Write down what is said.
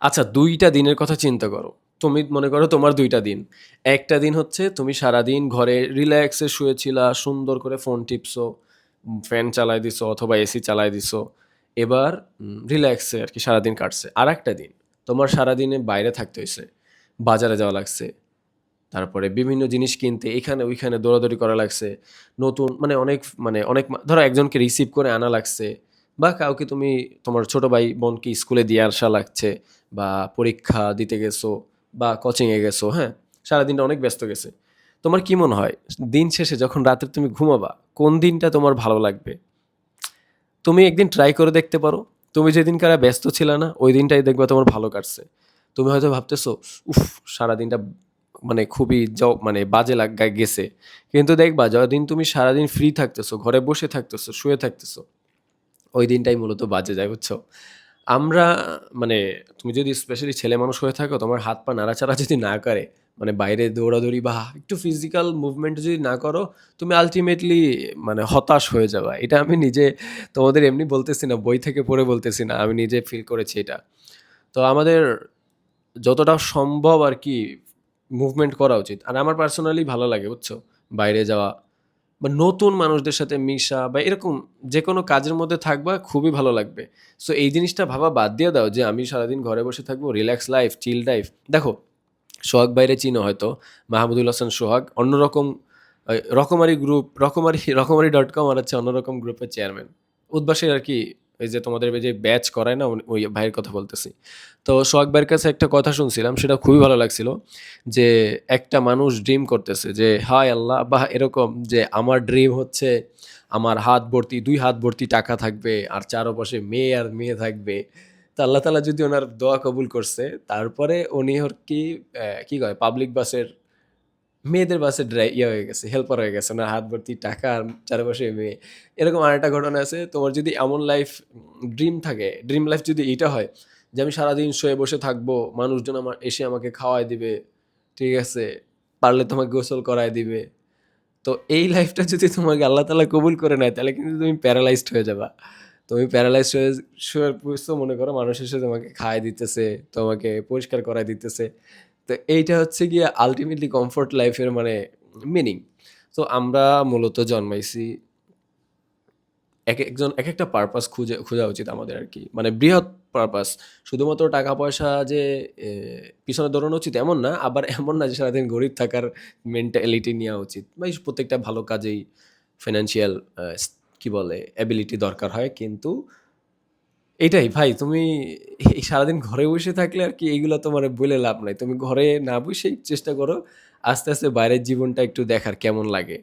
আচ্ছা, ২টা দিনের কথা চিন্তা করো। তুমি মনে করো তোমার ২টা দিন। একটা দিন হচ্ছে তুমি সারাদিন ঘরে রিল্যাক্সে শুয়েছিলা, সুন্দর করে ফোন টিপছো, ফ্যান চালায় দিছো অথবা এসি চালায় দিছো। এবার রিল্যাক্সে আরকি সারাদিন কাটছে। আরেকটা দিন তোমার সারাদিনে বাইরে থাকতে হইছে। বাজারে যাওয়া লাগছে। তারপরে বিভিন্ন জিনিস কিনতে এখানে ওইখানে দৌড়াদৌড়ি করা লাগছে। নতুন মানে অনেক ধরো একজনকে রিসিভ করে আনা লাগছে বা কাউকে তুমি তোমার ছোট ভাই বোনকে স্কুলে দিয়ে আসা লাগছে বা পরীক্ষা দিতে গেছো বা কোচিংয়ে গেছো, হ্যাঁ? সারাদিনটা অনেক ব্যস্ত গেছে। তোমার কি মনে হয় দিন শেষে যখন রাতে তুমি ঘুমাবা, কোন দিনটা তোমার ভালো লাগবে? তুমি একদিন ট্রাই করে দেখতে পারো। তুমি যেদিনকার ব্যস্ত ছিলা না, ওই দিনটাই দেখবা তোমার ভালো কাটছে। তুমি হয়তো ভাবতেছো, উফ! সারাদিনটা মানে খুবই মানে বাজে গেছে। কিন্তু দেখবা যতদিন তুমি সারাদিন ফ্রি থাকতেছো, ঘরে বসে থাকতেছো, শুয়ে থাকতেছো, ওই দিনটাই মূলত বাজে যায়, বুঝছো? আমরা মানে তুমি যদি স্পেশালি ছেলে মানুষ হয়ে থাকো, তোমার হাত পা নাড়াচাড়া যদি না করে, মানে বাইরে দৌড়াদৌড়ি বা একটু ফিজিক্যাল মুভমেন্ট যদি না করো, তুমি আলটিমেটলি মানে হতাশ হয়ে যাবা। এটা আমি নিজে তোমাদের এমনি বলতেছি না, বই থেকে পড়ে বলতেছি না, আমি নিজে ফিল করেছি এটা। তো আমাদের যতটা সম্ভব আর কি মুভমেন্ট করা উচিত। আর আমার পার্সোনালি ভালো লাগে, বুঝছো? বাইরে যাওয়া বা নতুন মানুষদের সাথে মিশা বা এরকম যেকোনো কাজের মধ্যে থাকবা খুবই ভালো লাগবে। সো এই জিনিসটা ভাবা বাদ দিয়ে দাও যে আমি সারাদিন ঘরে বসে থাকবো, রিল্যাক্স লাইফ, চিল লাইফ। দেখো, সোহাগ বাইরে চিনো হয়তো, মাহমুদুল হাসান সোহাগ অন্যরকম রকমারি গ্রুপ, রকমারি.com আর হচ্ছে অন্যরকম গ্রুপের চেয়ারম্যান। উদ্বাসের আর কি, এই যে তোমাদের যে ব্যাচ করায় না, ওই ভাইয়ের কথা বলতেছি। তো সোহাগ ভাইয়ের কাছে একটা কথা শুনছিলাম, সেটা খুবই ভালো লাগছিল যে একটা মানুষ ড্রিম করতেছে যে হায় আল্লাহ বা এরকম যে আমার ড্রিম হচ্ছে আমার হাত ভর্তি ২ হাত ভর্তি টাকা থাকবে আর চারপাশে মেয়ে আর মেয়ে থাকবে। তো আল্লাহ তালা যদি ওনার দোয়া কবুল করছে, তারপরে উনি ওর কি কয় পাবলিক বাসের মেয়েদের বাসে ইয়ে হয়ে গেছে, হেল্পার হয়ে গেছে, ওনার হাত ভর্তি টাকা আর চারপাশে মেয়ে। এরকম আরেকটা ঘটনা আছে। তোমার যদি এমন লাইফ ড্রিম থাকে, ড্রিম লাইফ যদি এইটা হয় যে আমি সারাদিন শুয়ে বসে থাকবো, মানুষজন আমার এসে আমাকে খাওয়াই দিবে, ঠিক আছে, পারলে তোমাকে গোসল করায় দিবে। তো এই লাইফটা যদি তোমাকে আল্লাহ তালা কবুল করে নেয়, তাহলে কিন্তু তুমি প্যারালাইজড হয়ে যাবা। তুমি প্যারালাইজড হয়ে শুয়ে পড়ছো, মনে করো মানুষ এসে তোমাকে খাওয়াই দিতেছে, তোমাকে পরিষ্কার করাই দিতেছে। তো এইটা হচ্ছে গিয়ে আল্টিমেটলি কমফোর্ট লাইফের মানে মিনিং। তো আমরা মূলত জন্মাইছি একেকজন একেকটা পারপাস খোঁজা উচিত আমাদের আরকি। মানে বৃহৎ পারপাস। শুধুমাত্র টাকা পয়সা যে পিছনে দৌড়ানো উচিত এমন না। আবার এমন না যে সারাদিন গরিব থাকার মেন্টালিটি নেয়া উচিত। প্রত্যেকটা ভালো কাজেই ফিন্যান্সিয়াল আ কি বলে এবিলিটি দরকার হয়। কিন্তু এইটাই ভাই, তুমি এই সারাদিন ঘরে বসে থাকলে আরকি এইগুলা তোমারে বইলে লাভ নাই। তুমি ঘরে না বইসেই চেষ্টা করো আস্তে, আস্তে বাইরের জীবনটা একটু দেখার কেমন লাগে।